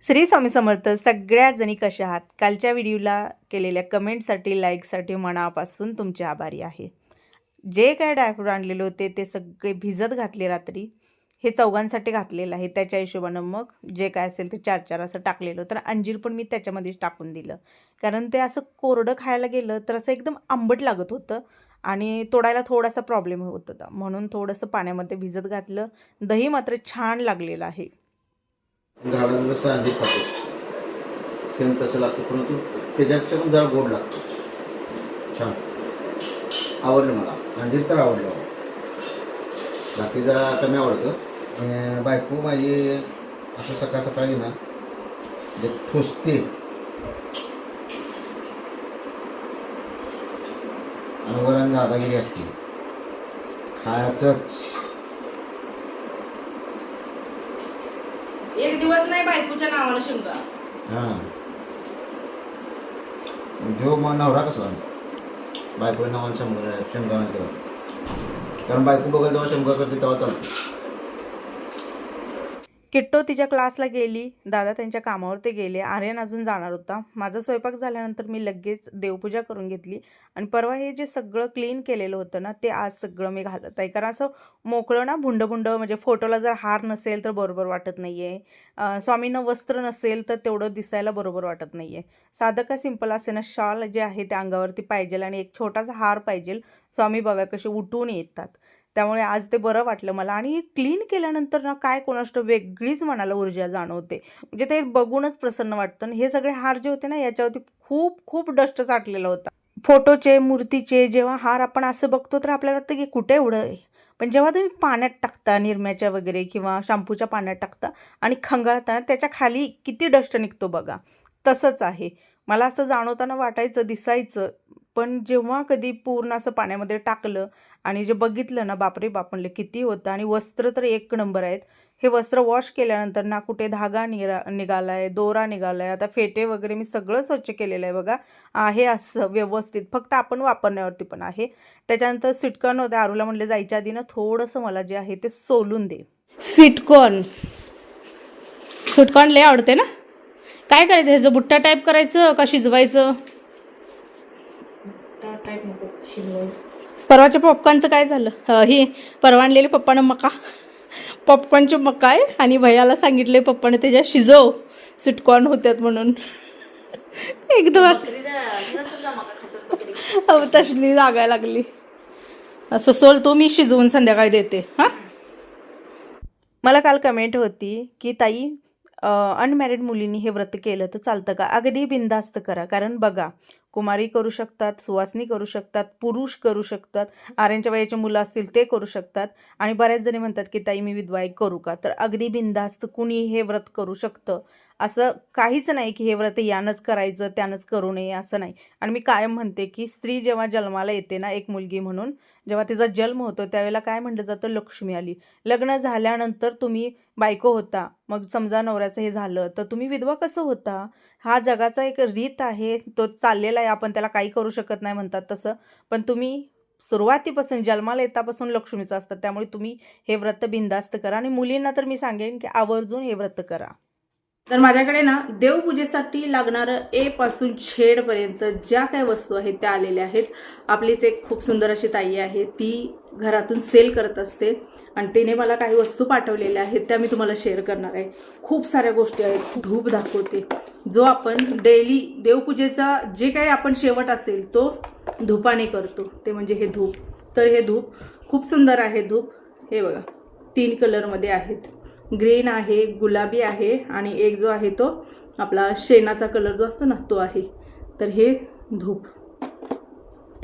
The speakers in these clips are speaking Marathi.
श्री स्वामी समर्थ. सगळ्या जणी कशा आहात? कालच्या व्हिडिओला केलेल्या कमेंटसाठी, लाईकसाठी मनापासून तुमचे आभारी आहे. जे काय ड्रायफ्रूट आणलेले होते ते सगळे भिजत घातले रात्री. हे चौघांसाठी घातलेलं आहे. त्याच्या हिशोबानं मग जे काय असेल ते 4-4 असं टाकलेलं. तर अंजीर पण मी त्याच्यामध्येच टाकून दिलं, कारण ते असं कोरडं खायला गेलं तर असं एकदम आंबट लागत होतं आणि तोडायला थोडासा प्रॉब्लेम होत होता. म्हणून थोडंसं पाण्यामध्ये भिजत घातलं. दही मात्र छान लागलेलं आहे. झाडाचं जसं अंजीर खातो सेम तसं लागतं, परंतु त्याच्यापेक्षा पण जरा गोड लागतं. छान आवडलं मला. अंजीर तर आवडलं, बाकी जरा कमी आवडतं. बायको माझी असं सकाळ सकाळी ना जे ठोसते आणि वरण दादागिरी असते खायचंच. एक दिवस नाही बायकोच्या नावानं शिंगा. हां, जो मग नवरा कसला बायको नावानं शंका केला, कारण बायको बघा जेव्हा शंका करते तेव्हा चालते. किट्टो तिच्या क्लासला गेली, दादा त्यांच्या कामावरती गेले, आर्यन अजून जाणार होता. माझा स्वयंपाक झाल्यानंतर मी लगेच देवपूजा करून घेतली आणि परवा हे जे सगळं क्लीन केलेलं होतं ना ते आज सगळं मी घालत आहे. कारण असं मोकळं ना भुंड म्हणजे फोटोला जर हार नसेल तर बरोबर वाटत नाही आहे, स्वामींना वस्त्र नसेल तर तेवढं दिसायला बरोबर वाटत नाही आहे. साधं का सिंपल असे ना शॉल जे आहे ते अंगावरती पाहिजे आणि एक छोटासा हार पाहिजे. स्वामी बघा कसे उठून येतात, त्यामुळे आज ते बरं वाटलं मला. आणि क्लीन केल्यानंतर ना काय कोणाष्ट वेगळीच मनाला ऊर्जा जाणवते, म्हणजे ते बघूनच प्रसन्न वाटतं. आणि हे सगळे हार जे होते ना याच्यावरती खूप खूप डस्ट साठलेला होता. फोटोचे, मूर्तीचे जेव्हा हार आपण असं बघतो तर आपल्याला वाटतं की कुठे एवढं आहे, पण जेव्हा तुम्ही पाण्यात टाकता निरम्याच्या वगैरे किंवा शॅम्पूच्या पाण्यात टाकता आणि खंगाळता त्याच्या खाली किती डस्ट निघतो बघा. तसंच आहे. मला असं जाणवताना वाटायचं, दिसायचं, पण जेव्हा कधी पूर्ण असं पाण्यामध्ये टाकलं आणि जे बघितलं ना बापरे बाप म्हणले किती होतं. आणि वस्त्र तर एक नंबर आहेत. हे वस्त्र वॉश केल्यानंतर ना कुठे धागा निघाला आहे, दोरा निघाला आहे. आता फेटे वगैरे मी सगळं स्वच्छ केलेलं आहे बघा. आहे असं व्यवस्थित, फक्त आपण वापरण्यावरती पण आहे. त्याच्यानंतर स्वीटकॉर्न होते. आरूला म्हणले जायच्या आधी ना थोडंसं मला जे आहे ते सोलून दे. स्वीटकॉर्न लय आवडते ना. काय करायचं, ह्याचं बुट्टा टाईप करायचं का शिजवायचं? परवाच्या पॉपकॉर्नचं काय झालं? ही परवा आणलेले पप्पानं मका, पॉपकॉर्नचे मका आहे आणि भैयाला सांगितले पप्पाने त्याच्या शिजव, स्वीटकॉर्न होत्यात म्हणून. एकदम तसली लागायला लागली. असं सोल तो मी शिजवून संध्याकाळी देते. हां, मला काल कमेंट होती की ताई अनमॅरिड मुलींनी हे व्रत केलं तर चालतं का? अगदी बिनधास्त करा. कारण बघा, कुमारी करू शकतात, सुवासिनी करू शकतात, पुरुष करू शकतात, आर्यांच्या वयाचे मुलं असतील ते करू शकतात. आणि बऱ्याच जणी म्हणतात की ताई मी विधवा आहे, करू का? तर अगदी बिनधास्त कुणी हे व्रत करू शकतं. असं काहीच नाही की हे व्रत यानंच करायचं त्यानंच करू नये असं नाही. आणि मी कायम म्हणते की स्त्री जेव्हा जन्माला येते ना, एक मुलगी म्हणून जेव्हा तिचा जन्म होतो त्यावेळेला काय म्हटलं जातं, लक्ष्मी आली. लग्न झाल्यानंतर तुम्ही बायको होता, मग समजा नवऱ्याचं हे झालं तर तुम्ही विधवा कसं होता? हा जगाचा एक रीत आहे, तो चाललेला आहे, आपण त्याला काही करू शकत नाही म्हणतात तसं. पण तुम्ही सुरुवातीपासून जन्माला येतापासून लक्ष्मीचं असतात, त्यामुळे तुम्ही हे व्रत बिनधास्त करा. आणि मुलींना तर मी सांगेन की आवर्जून हे व्रत करा. तर माझ्याकडे ना देवपूजेसाठी लागणारं ए पासून झेडपर्यंत ज्या काही वस्तू आहेत त्या आलेल्या आहेत. आपलीच एक खूप सुंदर अशी ताई आहे, ती घरातून सेल करत असते आणि तिने मला काही वस्तू पाठवलेल्या आहेत, त्या मी तुम्हाला शेअर करणार आहे. खूप साऱ्या गोष्टी आहेत. धूप दाखवते, जो आपण डेली देवपूजेचा जे काही आपण शेवट असेल तो धूपाने करतो, ते म्हणजे हे धूप. तर हे धूप खूप सुंदर आहे. धूप हे बघा 3 कलरमध्ये आहेत. ग्रीन आहे, गुलाबी आहे आणि एक जो आहे तो आपला शेणाचा कलर जो असतो ना तो आहे. तर हे धूप,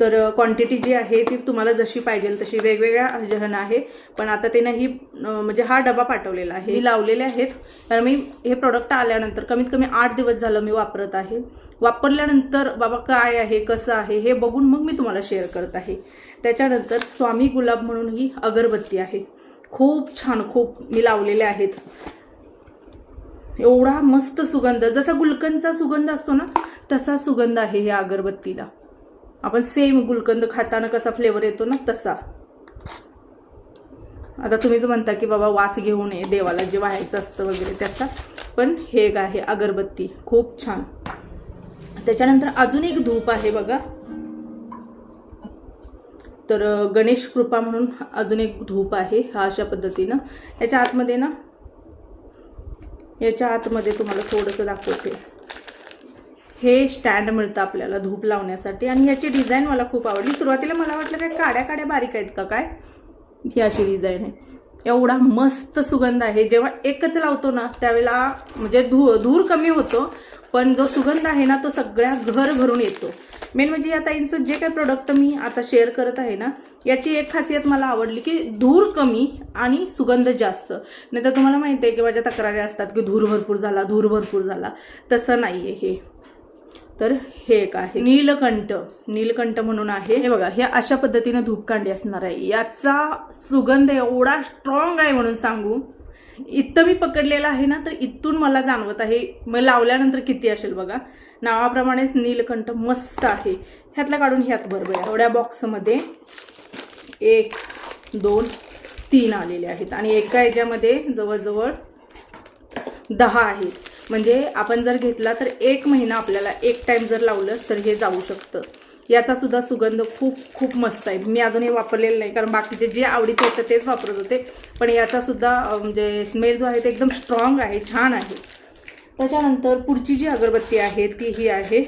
तर क्वांटिटी जी आहे ती तुम्हाला जशी पाहिजे तशी वेगवेगळ्या जहन आहे. पण आता त्यानं ही म्हणजे हा डबा पाठवलेला आहे, मी लावलेले आहेत. तर मी हे प्रोडक्ट आल्यानंतर कमीत कमी 8 दिवस झालं मी वापरत आहे. वापरल्यानंतर बाबा काय आहे कसं आहे हे बघून मग मी तुम्हाला शेअर करत आहे. त्याच्यानंतर स्वामी गुलाब म्हणून ही अगरबत्ती आहे, खूप छान, खूप मी लावलेले आहेत. एवढा मस्त सुगंध, जसा गुलकंदचा सुगंध असतो ना तसा सुगंध आहे ह्या अगरबत्तीला. आपण सेम गुलकंद खाताना कसा फ्लेवर येतो ना तसा. आता तुम्हीच म्हणता की बाबा वास घेऊ नये देवाला जे व्हायचं असतं वगैरे त्याचा, पण हे एक आहे अगरबत्ती, खूप छान. त्याच्यानंतर अजून एक धूप आहे बघा. तर गणेश कृपा म्हणून अजून एक धूप आहे. हा अशा पद्धतीनं याच्या आतमध्ये तुम्हाला थोडंसं दाखवते. हे स्टँड मिळतं आपल्याला धूप लावण्यासाठी आणि ह्याची डिझाईन मला खूप आवडली. सुरुवातीला मला वाटलं काय काड्या बारीक आहेत का काय, ही अशी डिझाईन आहे. एवढा मस्त सुगंध आहे. जेव्हा एकच लावतो ना त्यावेळेला म्हणजे धूर कमी होतो, पण जो सुगंध आहे ना तो सगळ्या घर भरून येतो. मेन म्हणजे या ताईंचं जे काही प्रोडक्ट मी आता शेअर करत आहे ना, याची एक खासियत मला आवडली की धूर कमी आणि सुगंध जास्त. नाही तर तुम्हाला माहिती आहे की माझ्या तक्रारी असतात की धूर भरपूर झाला. तसं नाही आहे हे. तर हे एक आहे नीलकंठ म्हणून आहे. हे बघा, हे अशा पद्धतीने धूपकांडी असणार आहे. याचा सुगंध एवढा स्ट्रॉंग आहे म्हणून सांगू. इथं मी पकडलेलं आहे ना, तर इथून मला जाणवत आहे. मग लावल्यानंतर किती असेल बघा. नावाप्रमाणेच नीलकंठ मस्त आहे. ह्यातला काढून ह्यात बरोबर एवढ्या बॉक्समध्ये 1 2 3 आलेले आहेत आणि एका ह्याच्यामध्ये जवळजवळ 10 आहेत. म्हणजे आपण जर घेतला तर 1 महिना आपल्याला एक टाइम जर लावलं तर हे जाऊ शकतं. याचा सुद्धा सुगंध खूप मस्त आहे. मी अजून हे वापरलेलं नाही, कारण बाकीचे जे आवडीचे होतं तेच वापरत होते. पण याचा सुद्धा म्हणजे स्मेल जो आहे ते एकदम स्ट्रॉंग आहे, छान आहे. त्याच्यानंतर पुढची जी अगरबत्ती आहे ती ही आहे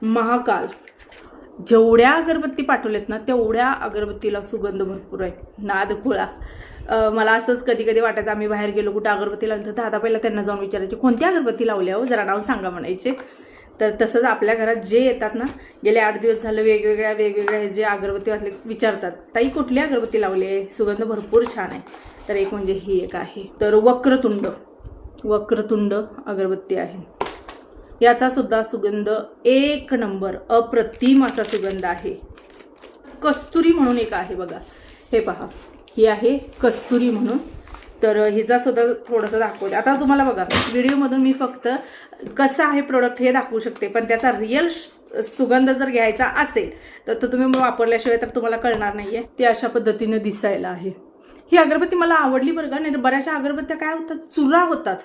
महाकाल. जेवढ्या अगरबत्ती पाठवलेत ना तेवढ्या अगरबत्तीला सुगंध भरपूर आहे. नादखुळा. मला असंच कधी वाटायचं, आम्ही बाहेर गेलो कुठं अगरबत्ती लावली तर दादा पहिला त्यांना जाऊन विचारायचे कोणती अगरबत्ती लावली हो, जरा नाव सांगा म्हणायचे. तर तसंच आपल्या घरात जे येतात ना, गेले 8 दिवस झालं वेगवेगळ्या हे जे अगरबत्ती वाटले विचारतात, ताई कुठली अगरबत्ती लावली आहे, सुगंध भरपूर छान आहे. तर एक म्हणजे ही एक आहे. तर वक्रतुंड अगरबत्ती आहे. याचा सुद्धा सुगंध 1 नंबर, अप्रतिम असा सुगंध आहे. कस्तुरी म्हणून एक आहे बघा, हे पहा, ही आहे कस्तुरी म्हणून. तर हिचा सुद्धा थोडंसं दाखवते. आता तुम्हाला बघा व्हिडिओमधून मी फक्त कसं आहे प्रोडक्ट हे दाखवू शकते, पण त्याचा रिअल सुगंध जर घ्यायचा असेल तर तुम्ही वापरल्याशिवाय तर तुम्हाला कळणार नाहीये. ती अशा पद्धतीने दिसायला आहे. ही अगरबत्ती मला आवडली बरं का. नाही तर बऱ्याचशा अगरबत्त्या काय होतात, चुरा होतात.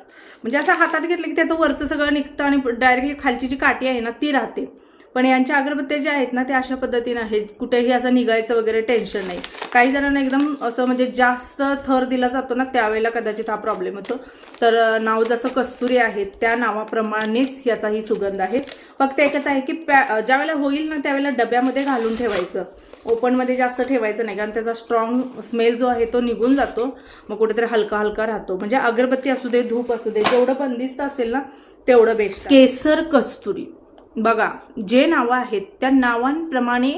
म्हणजे असं हातात घेतलं की त्याचं वरचं सगळं निघतं आणि डायरेक्टली खालची जी काठी आहे ना ती राहते. पण यांच्या अगरबत्त्या ज्या आहेत ना त्या अशा पद्धतीने आहेत, कुठेही असं निघायचं वगैरे टेन्शन नाही. काही जणांना एकदम असं म्हणजे जास्त थर दिला जातो ना त्यावेळेला कदाचित हा प्रॉब्लेम होतो. तर नाव जसं कस्तुरी आहे त्या नावाप्रमाणेच याचाही सुगंध आहे. फक्त एकच आहे की ज्यावेळेला होईल ना त्यावेळेला डब्यामध्ये घालून ठेवायचं, ओपनमध्ये जास्त ठेवायचं नाही, कारण त्याचा स्ट्रॉंग स्मेल जो आहे तो निघून जातो. मग कुठेतरी हलका राहतो. म्हणजे अगरबत्ती असू दे, धूप असू दे, जेवढं बंदिस्त असेल ना तेवढं बेस्ट. केसर कस्तुरी बघा, जे नावं आहेत त्या नावांप्रमाणे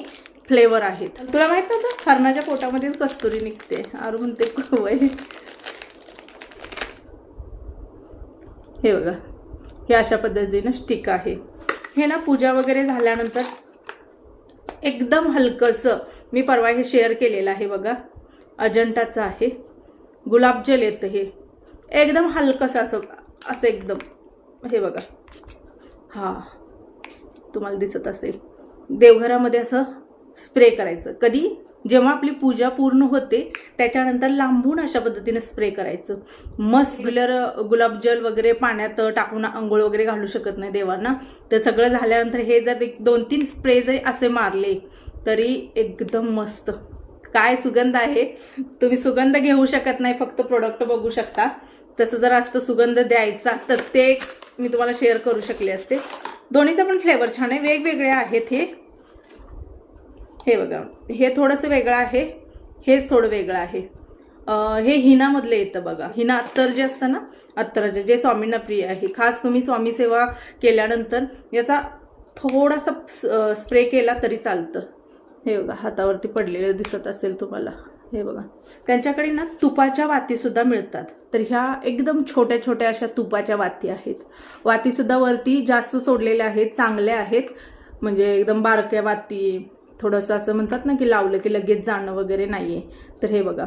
फ्लेवर आहेत. तुला माहित नव्हतं हरणाच्या पोटामध्ये कस्तुरी निघते. अरे म्हणते वय. हे बघा, हे अशा पद्धतीनं स्टिक आहे. हे ना पूजा वगैरे झाल्यानंतर एकदम हलकंसं, मी परवा हे शेअर केलेलं आहे बघा, अजंठाचं आहे. गुलाबजल येतं हे एकदम हलकंसं असं एकदम. हे बघा, हा तुम्हाला दिसत असेल. देवघरामध्ये असं स्प्रे करायचं. कधी जेव्हा आपली पूजा पूर्ण होते त्याच्यानंतर लांबून अशा पद्धतीने स्प्रे करायचं. मस्त. रेग्युलर गुलाबजल वगैरे पाण्यात टाकून आंघोळ वगैरे घालू शकत नाही देवांना. तर सगळं झाल्यानंतर हे जर 2-3 स्प्रे जरी असे मारले तरी एकदम मस्त. काय सुगंध आहे. तुम्ही सुगंध घेऊ शकत नाही, फक्त प्रोडक्ट बघू शकता. तसं जर असतं सुगंध द्यायचा तर ते मी तुम्हाला शेअर करू शकले असते. दोन्हीचा पण फ्लेवर छान आहे, वेगवेगळे आहेत. हे बघा, हे थोडंसं वेगळं आहे, हे थोडं वेगळं आहे. हे हिनामधलं येतं बघा. हिना अत्तर जे असतं ना, अत्तराचे जे स्वामींना प्रिय आहे. खास तुम्ही स्वामी सेवा केल्यानंतर याचा थोडासा स्प्रे केला तरी चालतं. हे बघा, हातावरती पडलेलं दिसत असेल तुम्हाला. हे बघा, त्यांच्याकडे ना तुपाच्या वातीसुद्धा मिळतात. तर ह्या एकदम छोट्या अशा तुपाच्या वाती आहेत. वातीसुद्धा वरती जास्त सोडलेल्या आहेत, चांगल्या आहेत. म्हणजे एकदम बारक्या वाती, थोडंसं असं म्हणतात ना की लावलं की लगेच जाणं वगैरे नाही आहे. तर हे बघा,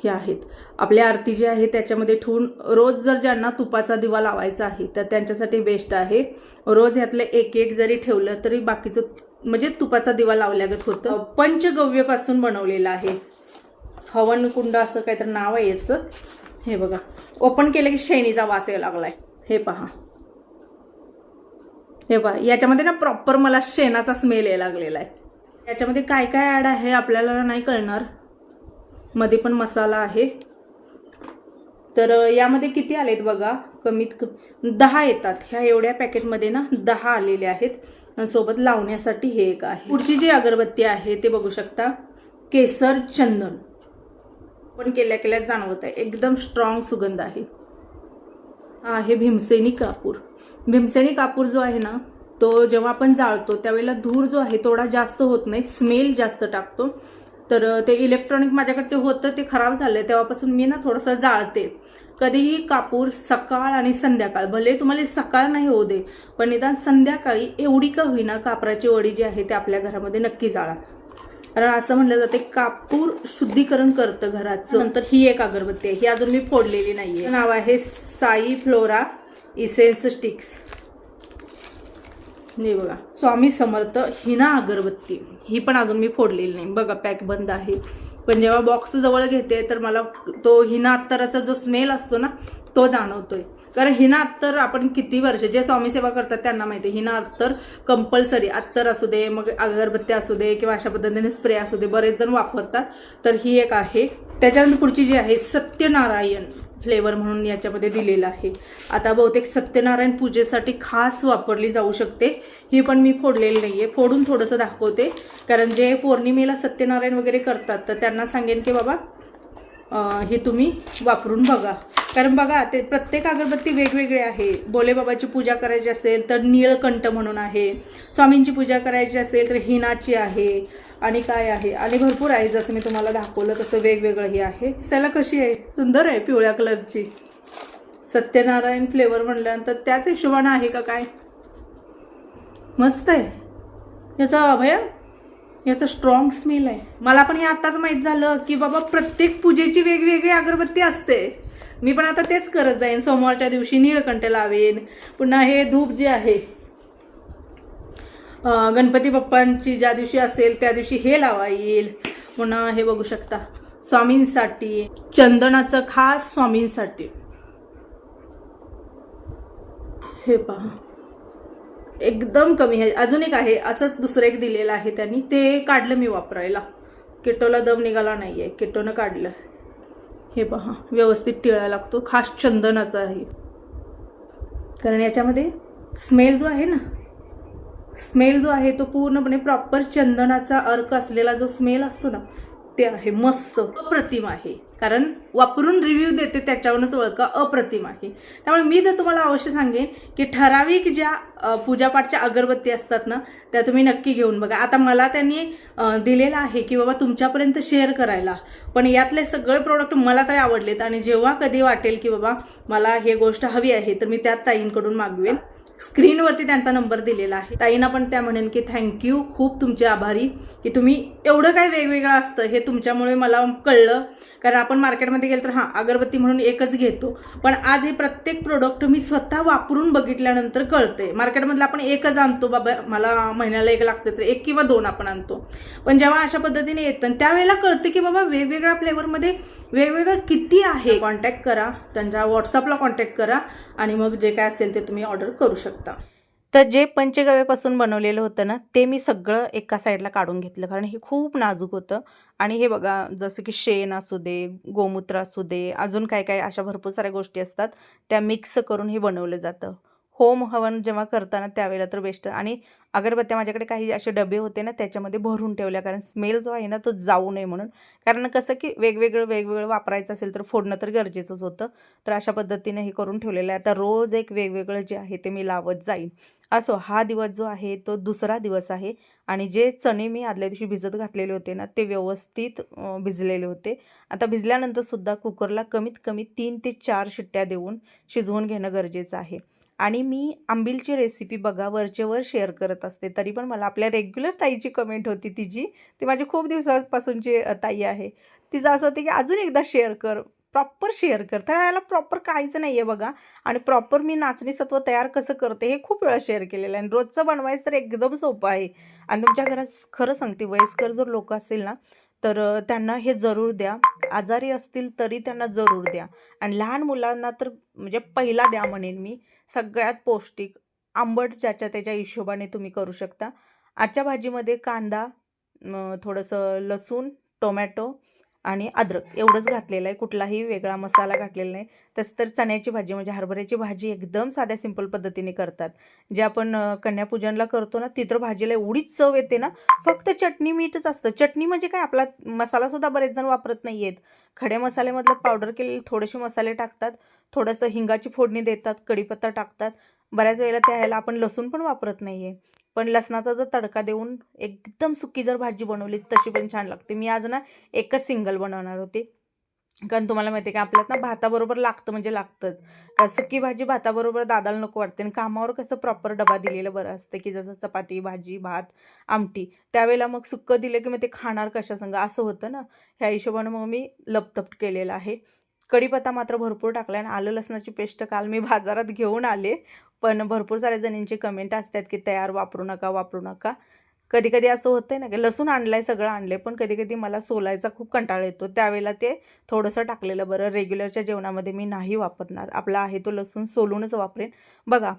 हे आहेत. आपल्या आरती जी आहे त्याच्यामध्ये ठेवून रोज जर ज्यांना तुपाचा दिवा लावायचा आहे तर त्यांच्यासाठी बेस्ट आहे. रोज ह्यातलं एक जरी ठेवलं तरी बाकीचं म्हणजे तुपाचा दिवा लावल्यागत होतं. पंचगव्यपासून बनवलेलं आहे. हवन कुंड असं काहीतरी नाव आहे याचं. हे बघा, ओपन केलं की शेणीचा वास यायला लागलाय. हे पहा, हे पहा, याच्यामध्ये ना प्रॉपर मला शेणाचा स्मेल यायला लागलेला आहे. याच्यामध्ये काय काय ॲड आहे आपल्याला नाही कळणार. मध्ये पण मसाला आहे. तर यामध्ये किती आलेत बघा, कमीत 10 येतात. ह्या एवढ्या पॅकेटमध्ये ना 10 आलेले आहेत. आणि सोबत लावण्यासाठी हे एक आहे. पुढची जी अगरबत्ती आहे ते बघू शकता, केसर चंदन. पण केल्या जाणवत आहे, एकदम स्ट्रॉंग सुगंध आहे. हा आहे भीमसेनी कापूर. भीमसेनी कापूर जो आहे ना, तो जेव्हा आपण जाळतो त्यावेळेला धूर जो आहे थोडा जास्त होत नाही, स्मेल जास्त टाकतो. तर ते इलेक्ट्रॉनिक माझ्याकडचे होतं ते खराब झालं, तेव्हापासून मी ना थोडंसं जाळते. कधीही कापूर सकाळ आणि संध्याकाळ, भले तुम्हाला सकाळ नाही होऊ दे, पण निदान संध्याकाळी एवढी का होईना कापराची वडी जी आहे ते आपल्या घरामध्ये नक्की जाळा. कारण असं म्हणलं जाते कापूर शुद्धीकरण करतं घराचं. नंतर ही एक अगरबत्ती आहे, ही अजून मी फोडलेली नाहीये. नाव आहे साई फ्लोरा इसेन्स स्टिक्स. नाही बघा, स्वामी समर्थ हिना अगरबत्ती. ही पण अजून मी फोडलेली नाही बघा, पॅक बंद आहे. पण जेव्हा बॉक्स जवळ घेते तर मला तो हिना अत्तराचा जो स्मेल असतो ना तो जाणवतोय. कारण हिना अत्तर आपण किती वर्ष, जे स्वामी सेवा करतात त्यांना माहिती आहे, हिना अत्तर कंपल्सरी, अत्तर असू दे, मग अगरबत्ती असू दे, किंवा अशा पद्धतीने स्प्रे असू दे, बरेच जण वापरतात. तर ही एक आहे. त्याच्यानंतर पुढची जी आहे सत्यनारायण फ्लेवर म्हणून याच्यामध्ये दिलेलं आहे. आता बहुतेक सत्यनारायण पूजेसाठी खास वापरली जाऊ शकते. ही पण मी फोडलेली नाहीये, फोडून थोडंसं दाखवते. कारण जे पौर्णिमेला सत्यनारायण वगैरे करतात तर त्यांना सांगेन की बाबा हे तुम्ही वापरून बघा. कारण बघा, ते प्रत्येक अगरबत्ती वेगवेगळे आहे. भोलेबाबाची पूजा करायची असेल तर नीळकंठ म्हणून आहे, स्वामींची पूजा करायची असेल तर हिनाची आहे, आणि काय आहे, आणि भरपूर आहे. जसं मी तुम्हाला दाखवलं तसं वेगवेगळंही आहे. त्याला कशी आहे, सुंदर आहे, पिवळ्या कलरची. सत्यनारायण फ्लेवर म्हणल्यानंतर त्याच हिशोबानं आहे का काय, मस्त आहे. याचा भया याचा स्ट्रॉंग स्मेल आहे. मला पण हे आत्ताच माहीत झालं की बाबा प्रत्येक पूजेची वेगवेगळी अगरबत्ती असते. मी पण आता तेच करत जाईन. सोमवारच्या दिवशी नीळकंठ लावेन. पुन्हा हे धूप जे आहे गणपती बाप्पांची ज्या दिवशी असेल त्या दिवशी हे लावा येईल. पुन्हा हे बघू शकता स्वामींसाठी चंदनाचं, खास स्वामींसाठी. हे पहा, एकदम कमी आहे. अजून एक आहे, असंच दुसरं एक दिलेलं आहे त्यांनी, ते काढलं मी वापरायला. किटोला दम निघाला नाहीये, किटोनं काढलं. हे पहा, व्यवस्थित टिळायला लागतो. खास चंदनाचा आहे. कारण याच्यामध्ये स्मेल जो आहे ना, स्मेल जो आहे तो पूर्णपणे प्रॉपर चंदनाचा अर्क असलेला जो स्मेल असतो ना ते आहे. मस्त अप्रतिम आहे. कारण वापरून रिव्ह्यू देते त्याच्यावरूनच ओळखा, अप्रतिम आहे. त्यामुळे मी तर तुम्हाला अवश्य सांगेन की ठराविक ज्या पूजापाठच्या अगरबत्ती असतात ना त्या तुम्ही नक्की घेऊन बघा. आता मला त्यांनी दिलेलं आहे की बाबा तुमच्यापर्यंत शेअर करायला, पण यातले सगळे प्रोडक्ट मला तरी आवडलेत. आणि जेव्हा कधी वाटेल की बाबा मला हे गोष्ट हवी आहे तर मी त्यात ताईंकडून मागवेन. स्क्रीनवरती त्यांचा नंबर दिलेला आहे. ताईंना पण त्या म्हणेन की थँक्यू, खूप तुमचे आभारी की तुम्ही एवढं काय वेगवेगळं असतं हे तुमच्यामुळे मला कळलं. कारण आपण मार्केटमध्ये गेलं तर हां अगरबत्ती म्हणून एकच घेतो, पण आज हे प्रत्येक प्रोडक्ट मी स्वतः वापरून बघितल्यानंतर कळते. मार्केटमधलं आपण एकच आणतो, बाबा मला महिन्याला एक लागतं तर एक किंवा दोन आपण आणतो. पण जेव्हा अशा पद्धतीने येतं त्यावेळेला कळतं की बाबा वेगवेगळ्या फ्लेवरमध्ये वेगवेगळं किती आहे. कॉन्टॅक्ट करा, त्यांच्या व्हॉट्सअपला कॉन्टॅक्ट करा आणि मग जे काय असेल ते तुम्ही ऑर्डर करू शकता. तर जे पंचगव्यापासून बनवलेलं होतं ना ते मी सगळं एका साईडला काढून घेतलं, कारण हे खूप नाजूक होतं. आणि हे बघा, जसं की शेण असू दे, गोमूत्र असू दे, अजून काय काय अशा भरपूर साऱ्या गोष्टी असतात त्या मिक्स करून हे बनवलं जातं. होम हवन जेव्हा करताना त्यावेळेला तर बेस्ट. आणि अगरबत्त्या माझ्याकडे काही असे डबे होते ना त्याच्यामध्ये भरून ठेवल्या, कारण स्मेल जो आहे ना तो जाऊ नये म्हणून. कारण कसं की वेगवेगळं वापरायचं असेल तर फोडणं तर गरजेचंच होतं. तर अशा पद्धतीने हे करून ठेवलेलं आहे. आता रोज एक वेगवेगळं जे आहे ते मी लावत जाईन. असो, हा दिवस जो आहे तो दुसरा दिवस आहे. आणि जे चणे मी आदल्या दिवशी भिजत घातलेले होते ना ते व्यवस्थित भिजलेले होते. आता भिजल्यानंतर सुद्धा कुकरला कमीत कमी 3 ते 4 शिट्ट्या देऊन शिजवून घेणं गरजेचं आहे. आणि मी आंबीलची रेसिपी बघा वरचेवर शेअर करत असते, तरी पण मला आपल्या रेग्युलर ताईची कमेंट होती, ती माझी खूप दिवसापासूनची ताई आहे. तिचं असं होतं की अजून एकदा शेअर कर, प्रॉपर शेअर कर. तर याला प्रॉपर काहीच नाही आहे बघा. आणि प्रॉपर मी नाचणी सत्व तयार कसं करते हे खूप वेळा शेअर केलेलं आहे. आणि रोजचं बनवायचं तर एकदम सोपं आहे. आणि तुमच्या घरात खरं सांगते वयस्कर जर लोक असेल ना तर त्यांना हे जरूर द्या. आजारी असतील तरी त्यांना जरूर द्या. आणि लहान मुलांना तर म्हणजे पहिला द्या म्हणेन मी. सगळ्यात पौष्टिक, आंबट ज्याच्या त्याच्या हिशोबाने तुम्ही करू शकता. आजच्या भाजीमध्ये कांदा, थोडंसं लसूण, टोमॅटो आणि अद्रक एवढंच घातलेलं आहे. कुठलाही वेगळा मसाला घातलेला नाही. तसं तर चण्याची भाजी म्हणजे हरभऱ्याची भाजी एकदम साध्या सिंपल पद्धतीने करतात. जे आपण कन्यापूजनला करतो ना, ती तर भाजीला एवढीच चव येते ना. फक्त चटणी मीठच असतं. चटणी म्हणजे काय, आपला मसालासुद्धा बरेच जण वापरत नाही आहेत. खडे मसाल्यामधलं पावडर केलेले थोडेसे मसाले टाकतात. थोडंसं हिंगाची फोडणी देतात, कढीपत्ता टाकतात. बऱ्याच वेळेला त्या ह्याला आपण लसूण पण वापरत नाही आहे. पण लसणाचा जर तडका देऊन एकदम सुकी जर भाजी बनवली तशी पण छान लागते. मी आज ना एकच सिंगल बनवणार होते. कारण तुम्हाला माहिती आहे का, आपल्यात ना भाताबरोबर लागतं म्हणजे लागतंच. कारण सुकी भाजी भाताबरोबर दादाला नको वाटते आणि कामावर कसं प्रॉपर डबा दिलेलं बरं असतं, की जसं चपाती, भाजी, भात, आमटी. त्यावेळेला मग सुक्कं दिलं की मग ते खाणार कशासंग असं होतं ना. ह्या हिशोबानं मग मी लपतप केलेलं आहे. कढीपत्ता मात्र भरपूर टाकला आणि आलं लसणाची पेस्ट काल मी बाजारात घेऊन आले. पण भरपूर साऱ्या जणींची कमेंट असतात की तयार वापरू नका, वापरू नका. कधी-कधी असं होतंय ना, की लसूण आणलाय, सगळं आणलंय, पण कधी-कधी मला सोलायचा खूप कंटाळा येतो. त्यावेळेला ते थोडंसं टाकलेलं बरं. रेग्युलरच्या जेवणामध्ये मी नाही वापरणार. आपला आहे तो लसूण सोलूनच वापरेन. बघा,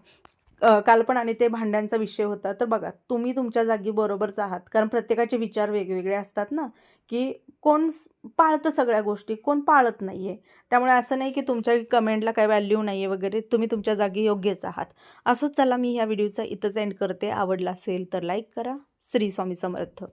काल पण आणि ते भांड्यांचा विषय होता. तर बघा, तुम्ही तुमच्या जागी बरोबरच आहात. कारण प्रत्येकाचे विचार वेगवेगळे असतात ना, की कोण पाळतं सगळ्या गोष्टी, कोण पाळत नाही आहे. त्यामुळे असं नाही की तुमच्या कमेंटला काही व्हॅल्यू नाही आहे वगैरे. तुम्ही तुमच्या जागी योग्यच आहात. असोच चला, मी ह्या व्हिडिओचा इथंच एंड करते. आवडला असेल तर लाईक करा. श्री स्वामी समर्थ.